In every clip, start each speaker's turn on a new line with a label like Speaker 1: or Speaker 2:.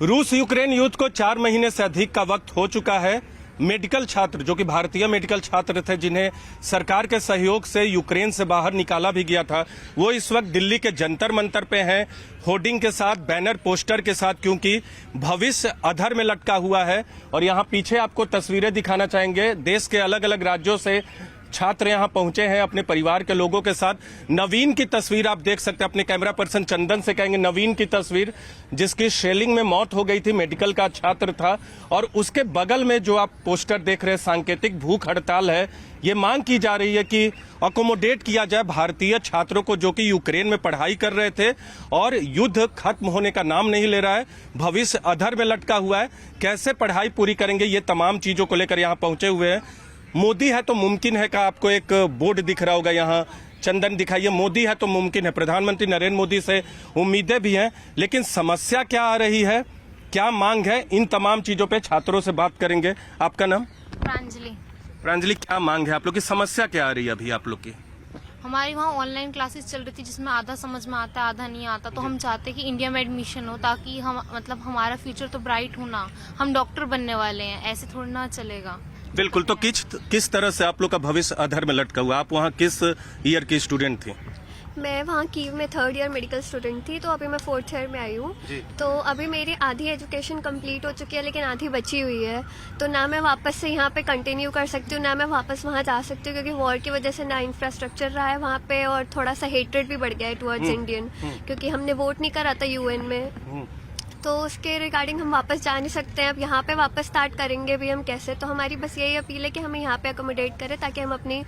Speaker 1: रूस यूक्रेन युद्ध को 4 महीने से अधिक का वक्त हो चुका है। मेडिकल छात्र जो कि भारतीय मेडिकल छात्र थे, जिन्हें सरकार के सहयोग से यूक्रेन से बाहर निकाला भी गया था, वो इस वक्त दिल्ली के जंतर मंतर पे हैं, होर्डिंग के साथ, बैनर पोस्टर के साथ, क्योंकि भविष्य अधर में लटका हुआ है। और यहाँ पीछे आपको तस्वीरें दिखाना चाहेंगे। देश के अलग अलग राज्यों से छात्र यहाँ पहुंचे हैं अपने परिवार के लोगों के साथ। नवीन की तस्वीर आप देख सकते हैं, अपने कैमरा पर्सन चंदन से कहेंगे नवीन की तस्वीर, जिसकी शेलिंग में मौत हो गई थी, मेडिकल का छात्र था। और उसके बगल में जो आप पोस्टर देख रहे हैं, सांकेतिक भूख हड़ताल है। ये मांग की जा रही है कि अकोमोडेट किया जाए भारतीय छात्रों को जो कि यूक्रेन में पढ़ाई कर रहे थे और युद्ध खत्म होने का नाम नहीं ले रहा है, भविष्य अधर में लटका हुआ है। कैसे पढ़ाई पूरी करेंगे, ये तमाम चीजों को लेकर यहाँ पहुंचे हुए हैं। मोदी है तो मुमकिन है का आपको एक बोर्ड दिख रहा होगा यहाँ, चंदन दिखाइए। मोदी है तो मुमकिन है, प्रधानमंत्री नरेंद्र मोदी से उम्मीदें भी हैं, लेकिन समस्या क्या आ रही है, क्या मांग है, इन तमाम चीजों पे छात्रों से बात करेंगे। आपका नाम?
Speaker 2: प्रांजलि।
Speaker 1: प्रांजलि, क्या मांग है आप लोग की, समस्या क्या आ रही है अभी आप लोग की?
Speaker 2: हमारी वहाँ ऑनलाइन क्लासेस चल रही थी, जिसमें आधा समझ में आता है, आधा नहीं आता। तो हम चाहते हैं कि इंडिया में एडमिशन हो, ताकि हम हमारा फ्यूचर तो ब्राइट हो ना। हम डॉक्टर बनने वाले हैं, ऐसे थोड़ा ना चलेगा।
Speaker 1: बिल्कुल। तो किस तरह से आप लोग का भविष्य अधर में लटका हुआ? आप वहाँ किस ईयर की स्टूडेंट थी?
Speaker 3: मैं वहाँ कीव में 3rd ईयर मेडिकल स्टूडेंट थी, तो अभी मैं 4th ईयर में आई हूँ। तो अभी मेरी आधी एजुकेशन कंप्लीट हो चुकी है, लेकिन आधी बची हुई है। तो ना मैं वापस से यहाँ पे कंटिन्यू कर सकती हूँ, ना मैं वापस वहाँ जा सकती हूँ, क्योंकि वॉर की वजह से ना इंफ्रास्ट्रक्चर रहा है वहाँ पे, और थोड़ा सा हेट्रेड भी बढ़ गया है टुवर्ड्स इंडियन, क्योंकि हमने वोट नहीं करा था यूएन में। तो उसके रिगार्डिंग हम वापस जा नहीं सकते हैं। अब यहाँ पे वापस स्टार्ट करेंगे भी हम कैसे? तो हमारी बस यही अपील है कि हमें यहाँ पे अकोमोडेट करें, ताकि हम अपनी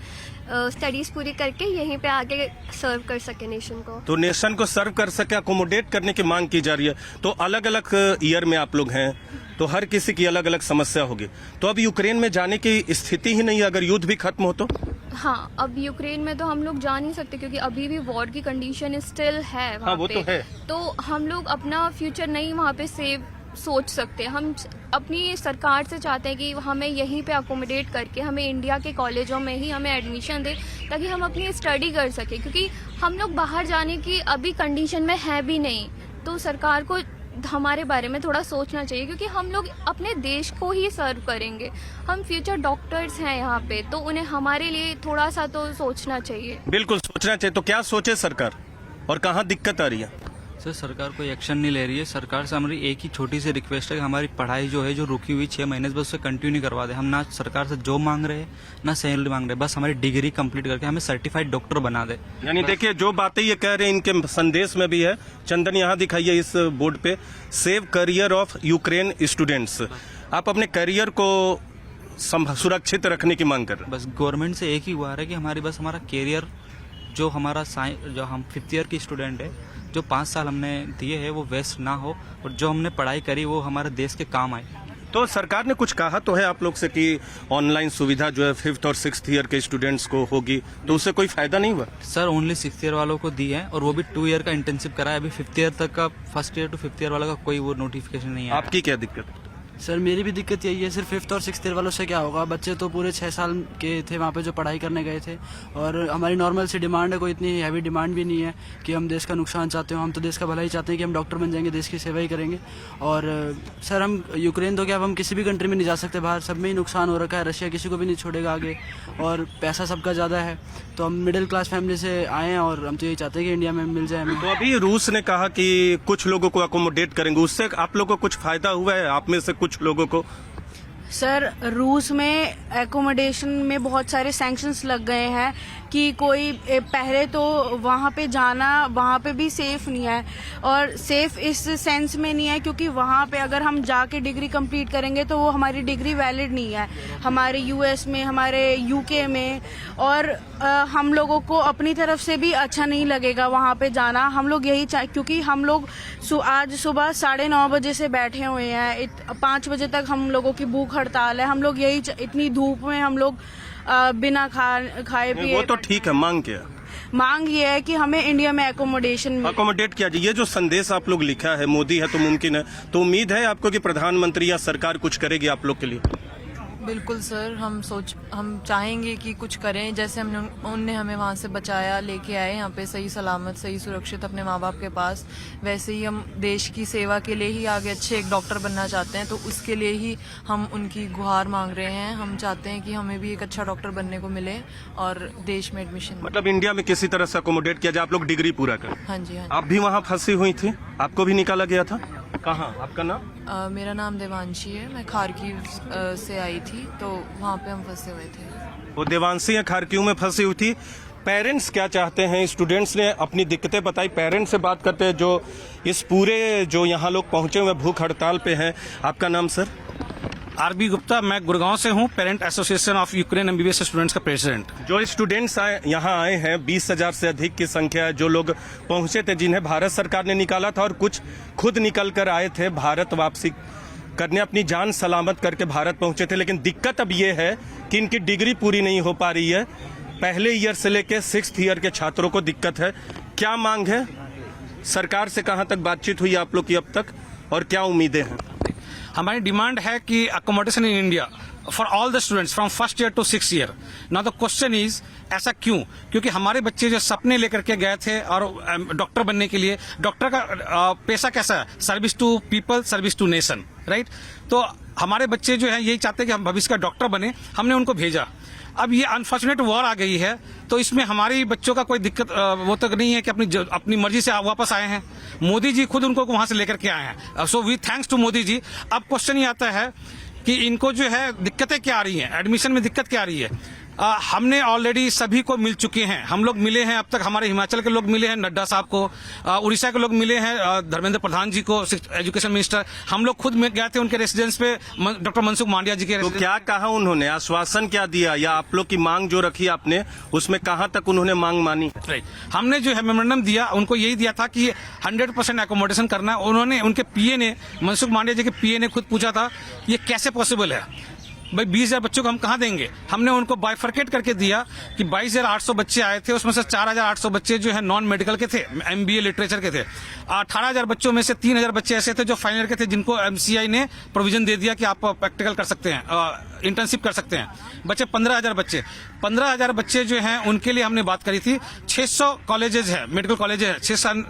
Speaker 3: स्टडीज पूरी करके यहीं पे आगे सर्व कर सके नेशन को। तो
Speaker 1: नेशन को सर्व कर सके, अकोमोडेट करने की मांग की जा रही है। तो अलग अलग ईयर में आप लोग हैं, तो हर किसी की अलग अलग समस्या होगी। तो अब यूक्रेन में जाने की स्थिति ही नहीं है अगर युद्ध भी खत्म हो तो?
Speaker 4: हाँ, अब यूक्रेन में तो हम लोग जा नहीं सकते, क्योंकि अभी भी वॉर की कंडीशन स्टिल है वहाँ
Speaker 1: वो
Speaker 4: पे।
Speaker 1: तो है।
Speaker 4: तो हम लोग अपना फ्यूचर नहीं वहाँ पे सेव सोच सकते। हम अपनी सरकार से चाहते हैं कि हमें यहीं पे अकोमोडेट करके हमें इंडिया के कॉलेजों में ही हमें एडमिशन दे, ताकि हम अपनी स्टडी कर सके, क्योंकि हम लोग बाहर जाने की अभी कंडीशन में है भी नहीं। तो सरकार को हमारे बारे में थोड़ा सोचना चाहिए, क्योंकि हम लोग अपने देश को ही सर्व करेंगे। हम फ्यूचर डॉक्टर्स हैं यहाँ पे, तो उन्हें हमारे लिए थोड़ा सा तो सोचना चाहिए।
Speaker 1: बिल्कुल सोचना चाहिए। तो क्या सोचे सरकार और कहाँ दिक्कत आ रही है?
Speaker 5: सर, सरकार कोई एक्शन नहीं ले रही है। सरकार से हमारी एक ही छोटी सी रिक्वेस्ट है कि हमारी पढ़ाई जो है, जो रुकी हुई 6 महीने से, बस उसे कंटिन्यू करवा दे। हम ना सरकार से जॉब मांग रहे हैं, ना सैलरी मांग रहे, बस हमारी डिग्री कंप्लीट करके हमें सर्टिफाइड डॉक्टर बना दे।
Speaker 1: यानी देखिए, जो बातें ये कह रहे हैं इनके संदेश में भी है। चंदन, यहाँ दिखाइए इस बोर्ड पे, save career of Ukraine students. आप अपने करियर को सुरक्षित रखने की मांग कर रहे हैं।
Speaker 5: बस गवर्नमेंट से एक ही हुआ है कि हमारा कैरियर, जो हमारा जो हम 5th ईयर की स्टूडेंट है, जो 5 साल हमने दिए हैं, वो वेस्ट ना हो, और जो हमने पढ़ाई करी वो हमारे देश के काम आए।
Speaker 1: तो सरकार ने कुछ कहा तो है आप लोग से कि ऑनलाइन सुविधा जो है 5th और 6th ईयर के स्टूडेंट्स को होगी, तो उससे कोई फायदा नहीं हुआ?
Speaker 5: सर, ओनली 6th ईयर वालों को दी है, और वो भी 2 ईयर का इंटर्नशिप करा है। अभी 5th ईयर तक का, 1st year to 5th year वाला का कोई वो नोटिफिकेशन नहीं है।
Speaker 1: आपकी क्या दिक्कत?
Speaker 6: सर, मेरी भी दिक्कत यही है। सिर्फ 5th और 6th ईयर वालों से क्या होगा? बच्चे तो पूरे 6 साल के थे वहाँ पे जो पढ़ाई करने गए थे, और हमारी नॉर्मल सी डिमांड है, कोई इतनी हैवी डिमांड भी नहीं है कि हम देश का नुकसान चाहते हो। हम तो देश का भला ही चाहते हैं कि हम डॉक्टर बन जाएंगे, देश की सेवा ही करेंगे। और सर, हम यूक्रेन तो क्या, अब हम किसी भी कंट्री में नहीं जा सकते बाहर, सब में ही नुकसान हो रखा है। रशिया किसी को भी नहीं छोड़ेगा आगे, और पैसा सबका ज़्यादा है। तो हम मिडिल क्लास फैमिली से आए हैं, और हम तो यही चाहते हैं कि इंडिया में मिल जाए हमें।
Speaker 1: तो अभी रूस ने कहा कि कुछ लोगों को अकोमोडेट करेंगे, उससे आप लोगों को कुछ फायदा हुआ है? आप में से कुछ लोगों को?
Speaker 7: सर, रूस में एकोमोडेशन में बहुत सारे सैंक्शंस लग गए हैं कि कोई पहले तो वहाँ पे जाना वहाँ पे भी सेफ नहीं है, और सेफ इस सेंस में नहीं है क्योंकि वहाँ पे अगर हम जाके डिग्री कंप्लीट करेंगे तो वो हमारी डिग्री वैलिड नहीं है हमारे यूएस में, हमारे यूके में, और हम लोगों को अपनी तरफ से भी अच्छा नहीं लगेगा वहाँ पे जाना। हम लोग यही क्योंकि हम लोग आज सुबह 9:30 बजे से बैठे हुए हैं, 5 बजे तक हम लोगों की भूख हड़ताल है। हम लोग यही इतनी धूप में हम लोग बिना खाए पिए।
Speaker 1: वो तो ठीक है, मांग क्या?
Speaker 7: मांग ये है कि हमें इंडिया में
Speaker 1: अकोमोडेट किया जाए। ये जो संदेश आप लोग लिखा है, मोदी है तो मुमकिन है, तो उम्मीद है आपको कि प्रधानमंत्री या सरकार कुछ करेगी आप लोग के लिए?
Speaker 8: बिल्कुल सर, हम चाहेंगे कि कुछ करें, जैसे उनने हमें वहाँ से बचाया, लेके आए यहाँ पे सही सलामत, सही सुरक्षित अपने माँ बाप के पास, वैसे ही हम देश की सेवा के लिए ही आगे अच्छे एक डॉक्टर बनना चाहते हैं। तो उसके लिए ही हम उनकी गुहार मांग रहे हैं। हम चाहते हैं कि हमें भी एक अच्छा डॉक्टर बनने को मिले और देश में एडमिशन।
Speaker 1: मतलब इंडिया में किसी तरह से अकोमोडेट किया जाए, आप लोग डिग्री पूरा करें।
Speaker 8: हाँ जी, हाँ।
Speaker 1: आप भी वहाँ फंसी हुई थी, आपको भी निकाला गया था? कहाँ? आपका नाम?
Speaker 8: मेरा नाम देवांशी है, मैं खारकीव से आई थी, तो वहाँ पे हम फंसे हुए थे।
Speaker 1: वो देवांशी है, खारकीव में फंसी हुई थी। पेरेंट्स क्या चाहते हैं? स्टूडेंट्स ने अपनी दिक्कतें बताई। पेरेंट्स से बात करते हैं जो इस पूरे जो यहाँ लोग पहुंचे हुए भूख हड़ताल पे हैं। आपका नाम सर?
Speaker 9: आरबी गुप्ता, मैं गुड़गांव से हूँ, parent association of Ukraine MBBS students का प्रेसिडेंट।
Speaker 1: जो स्टूडेंट्स यहाँ आए हैं 20,000 से अधिक की संख्या है, जो लोग पहुंचे थे, जिन्हें भारत सरकार ने निकाला था और कुछ खुद निकल कर आए थे, भारत वापसी करने अपनी जान सलामत करके भारत पहुंचे थे। लेकिन दिक्कत अब ये है कि इनकी डिग्री पूरी नहीं हो पा रही है। पहले ईयर से लेकर 6th ईयर के छात्रों को दिक्कत है। क्या मांग है? सरकार से कहाँ तक बातचीत हुई आप लोग की अब तक, और क्या उम्मीदें हैं?
Speaker 9: हमारी डिमांड है कि accommodation in India for all the students from 1st year to 6th year. Now the question is, ऐसा क्यों? क्योंकि हमारे बच्चे जो सपने लेकर के गए थे और डॉक्टर बनने के लिए, डॉक्टर का पेशा कैसा है? Service to people, service to nation, right? तो हमारे बच्चे जो है यही चाहते हैं कि हम भविष्य का डॉक्टर बने, हमने उनको भेजा। अब ये अनफॉर्चुनेट वॉर आ गई है, तो इसमें हमारी बच्चों का कोई दिक्कत वो तक नहीं है कि अपनी मर्जी से वापस आए हैं। मोदी जी खुद उनको वहां से लेकर के आए हैं, so we thanks to Modi ji. अब क्वेश्चन ये आता है कि इनको जो है दिक्कतें क्या आ रही हैं, एडमिशन में दिक्कत क्या आ रही है? हमने ऑलरेडी सभी को मिल चुके हैं, हम लोग मिले हैं अब तक। हमारे हिमाचल के लोग मिले हैं नड्डा साहब को, उड़ीसा के लोग मिले हैं धर्मेंद्र प्रधान जी को, एजुकेशन मिनिस्टर। हम लोग खुद गए थे उनके रेसिडेंस पे, डॉक्टर मनसुख मांडविया जी के।
Speaker 1: तो क्या कहा उन्होंने? आश्वासन क्या दिया, या आप लोग की मांग जो रखी आपने उसमें कहाँ तक उन्होंने मांग मानी?
Speaker 9: राइट, हमने जो है मेमोरेंडम दिया, उनको यही दिया था कि 100% एकोमोडेशन करना। उन्होंने, उनके पीए ने, मनसुख मांडविया जी के पीए ने खुद पूछा था ये कैसे पॉसिबल है भाई, 20,000 बच्चों को हम कहाँ देंगे? हमने उनको बाइफर्केट करके दिया कि 22,800 बच्चे आए थे, उसमें से 4,800 बच्चे जो है नॉन मेडिकल के थे, MBA लिटरेचर के थे। 18,000 बच्चों में से 3,000 बच्चे ऐसे थे जो फाइनल ईयर के थे, जिनको MCI ने प्रोविजन दे दिया कि आप प्रैक्टिकल कर सकते हैं, इंटर्नशिप कर सकते हैं। बच्चे 15,000 बच्चे जो हैं उनके लिए हमने बात करी थी। 600 कॉलेजेस है, मेडिकल कॉलेजेस है,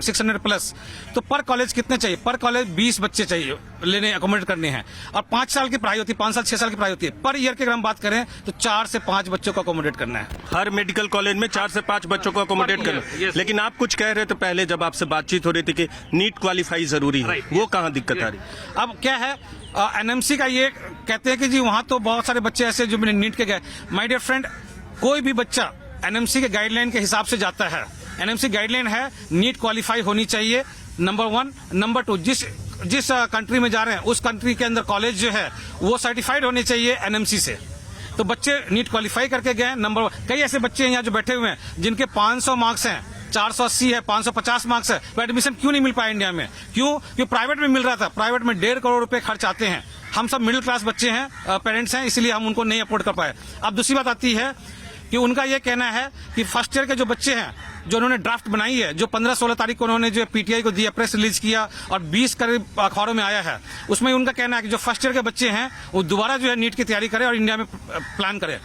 Speaker 9: 600 प्लस। तो पर कॉलेज कितने चाहिए? पर कॉलेज 20 बच्चे चाहिए लेने, अकोमोडेट करने हैं। और 5 साल की पढ़ाई होती है, 5 साल 6 साल की पढ़ाई होती है। पर ईयर के अगर हम बात करें तो 4 से 5 बच्चों को अकोमोडेट करना है।
Speaker 1: हर मेडिकल कॉलेज में 4 से 5 बच्चों को अकोमोडेट करना। लेकिन आप कुछ कह रहे थे पहले जब आपसे बातचीत हो रही थी कि नीट क्वालिफाई जरूरी है, वो कहाँ दिक्कत आ रही?
Speaker 9: अब क्या है, NMC का ये कहते हैं कि जी वहां तो बहुत सारे बच्चे ऐसे जो नीट के गए। माय डियर फ्रेंड, कोई भी बच्चा NMC के गाइडलाइन के हिसाब से जाता है। NMC गाइडलाइन है नीट क्वालिफाई होनी चाहिए, नंबर 1। नंबर 2, जिस कंट्री में जा रहे हैं उस कंट्री के अंदर कॉलेज जो है वो सर्टिफाइड होने चाहिए NMC से। तो बच्चे नीट क्वालिफाई करके गए, नंबर 1। कई ऐसे बच्चे हैं यहाँ जो बैठे हुए हैं जिनके 500 मार्क्स हैं, 480 है, 550 मार्क्स है, तो एडमिशन क्यों नहीं मिल पाया इंडिया में? क्यों? क्योंकि प्राइवेट में मिल रहा था। प्राइवेट में 1.5 करोड़ रुपए खर्च आते हैं। हम सब मिडिल क्लास बच्चे हैं, पेरेंट्स हैं, इसलिए हम उनको नहीं अफोर्ड कर पाए। अब दूसरी बात आती है कि उनका ये कहना है कि फर्स्ट ईयर के जो बच्चे हैं, जो उन्होंने ड्राफ्ट बनाई है, जो 15-16 तारीख को उन्होंने जो PTI को दिया, प्रेस रिलीज किया और 20 करीब अखबारों में आया है, उसमें उनका कहना है कि जो फर्स्ट ईयर के बच्चे हैं वो दोबारा जो है नीट की तैयारी करें और इंडिया में प्लान करें।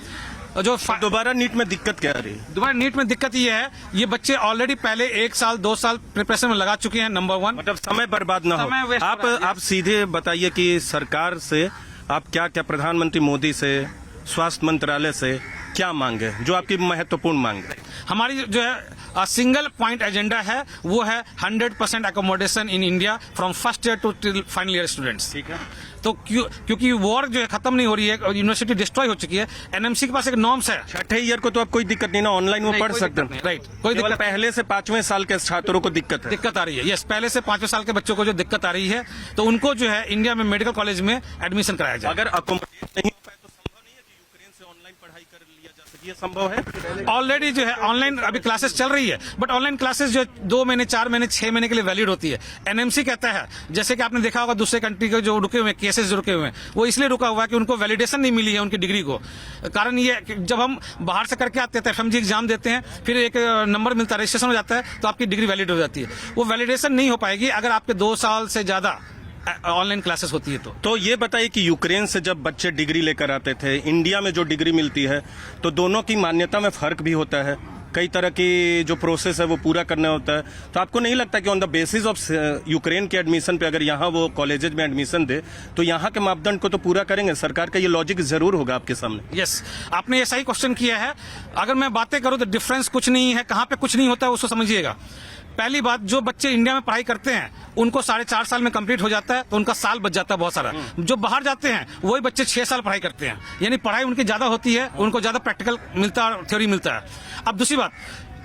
Speaker 9: जो
Speaker 1: दोबारा नीट में दिक्कत क्या आ रही है?
Speaker 9: दोबारा नीट में दिक्कत ये है, ये बच्चे ऑलरेडी पहले 1 साल 2 साल प्रिपरेशन में लगा चुके हैं, नंबर 1।
Speaker 1: मतलब समय बर्बाद ना हो। आप सीधे बताइए कि सरकार से आप क्या क्या, प्रधानमंत्री मोदी से, स्वास्थ्य मंत्रालय से क्या मांगे, जो आपकी महत्वपूर्ण मांग है?
Speaker 9: हमारी जो है सिंगल पॉइंट एजेंडा है, वो है 100% accommodation in India from 1st year to final year students. ठीक है, तो क्योंकि वॉर जो है खत्म नहीं हो रही है और यूनिवर्सिटी डिस्ट्रॉय हो चुकी है। NMC के पास एक नॉर्म्स है।
Speaker 1: 6ठे ईयर को तो अब कोई दिक्कत नहीं ना, ऑनलाइन वो पढ़ सकते हैं।
Speaker 9: राइट, कोई दिक्कत।
Speaker 1: पहले से 5वें साल के छात्रों को दिक्कत
Speaker 9: आ रही है। यस, पहले से 5वें साल के बच्चों को जो दिक्कत आ रही है, तो उनको जो है इंडिया में मेडिकल कॉलेज में एडमिशन कराया जाए।
Speaker 1: अगर अकोमोडेट नहीं हो पाए तो संभव नहीं है कि यूक्रेन से ऑनलाइन पढ़ाई कर लिया जा सके? ये संभव है?
Speaker 9: ऑलरेडी जो है ऑनलाइन अभी क्लासेस चल रही है, बट ऑनलाइन क्लासेस जो 2 महीने, 4 महीने, 6 महीने के लिए वैलिड होती है। NMC कहता है, जैसे कि आपने देखा होगा दूसरे कंट्री के जो रुके हुए केसेस जो रुके हुए हैं, वो इसलिए रुका हुआ है कि उनको वैलिडेशन नहीं मिली है उनकी डिग्री को। कारण ये जब हम बाहर से करके आते हैं, FMG एग्जाम देते हैं, फिर एक नंबर मिलता है, रजिस्ट्रेशन हो जाता है, तो आपकी डिग्री वैलिड हो जाती है। वो वैलिडेशन नहीं हो पाएगी अगर आपके 2 साल से ज्यादा ऑनलाइन क्लासेस होती है
Speaker 1: तो ये बताइए कि यूक्रेन से जब बच्चे डिग्री लेकर आते थे, इंडिया में जो डिग्री मिलती है, तो दोनों की मान्यता में फर्क भी होता है, कई तरह की जो प्रोसेस है वो पूरा करना होता है। तो आपको नहीं लगता कि on the basis of Ukraine के एडमिशन पे अगर यहाँ वो कॉलेजेस में एडमिशन दे तो यहाँ के मापदंड को तो पूरा करेंगे? सरकार का ये लॉजिक जरूर होगा आपके सामने।
Speaker 9: यस, आपने ये सही क्वेश्चन किया है। अगर मैं बातें करूं तो डिफरेंस कुछ नहीं है, कहाँ पे कुछ नहीं होता है उसको समझिएगा। पहली बात, जो बच्चे इंडिया में पढ़ाई करते हैं उनको 4.5 साल में कंप्लीट हो जाता है, तो उनका साल बच जाता है बहुत सारा। जो बाहर जाते हैं वही बच्चे 6 साल पढ़ाई करते हैं, यानी पढ़ाई उनकी ज्यादा होती है, उनको ज्यादा प्रैक्टिकल मिलता है, थ्योरी मिलता है। अब दूसरी बात,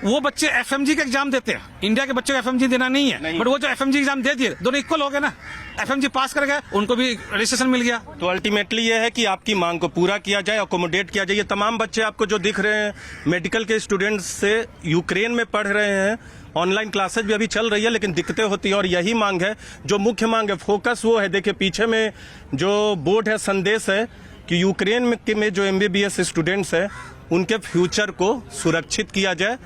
Speaker 9: वो बच्चे एफएमजी का एग्जाम देते हैं, इंडिया के बच्चे को एफएमजी देना नहीं है, बट वो जो एफएमजी एग्जाम दे दिए दोनों इक्वल हो गए ना, एफएमजी पास कर गए, उनको भी रजिस्ट्रेशन मिल गया।
Speaker 1: तो अल्टीमेटली ये है कि आपकी मांग को पूरा किया जाए, अकोमोडेट किया जाए। ये तमाम बच्चे आपको जो दिख रहे हैं मेडिकल के स्टूडेंट्स से यूक्रेन में पढ़ रहे हैं, ऑनलाइन क्लासेज भी अभी चल रही है, लेकिन दिक्कतें होती है और यही मांग है, जो मुख्य मांग है, फोकस वो है। देखिए पीछे में जो बोर्ड है, संदेश है कि यूक्रेन में जो एमबीबीएस स्टूडेंट्स है उनके फ्यूचर को सुरक्षित किया जाए,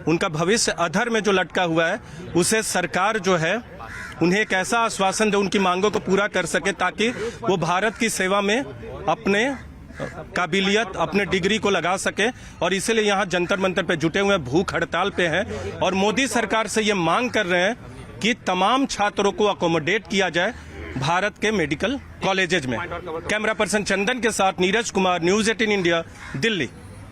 Speaker 1: उनका भविष्य अधर में जो लटका हुआ है उसे सरकार जो है उन्हें एक ऐसा आश्वासन दे, उनकी मांगों को पूरा कर सके, ताकि वो भारत की सेवा में अपने काबिलियत, अपने डिग्री को लगा सके। और इसीलिए यहाँ जंतर मंतर पे जुटे हुए भूख हड़ताल पे हैं और मोदी सरकार से ये मांग कर रहे हैं कि तमाम छात्रों को अकोमोडेट किया जाए भारत के मेडिकल कॉलेजेज में। कैमरा पर्सन चंदन के साथ नीरज कुमार, न्यूज 18 इंडिया, दिल्ली।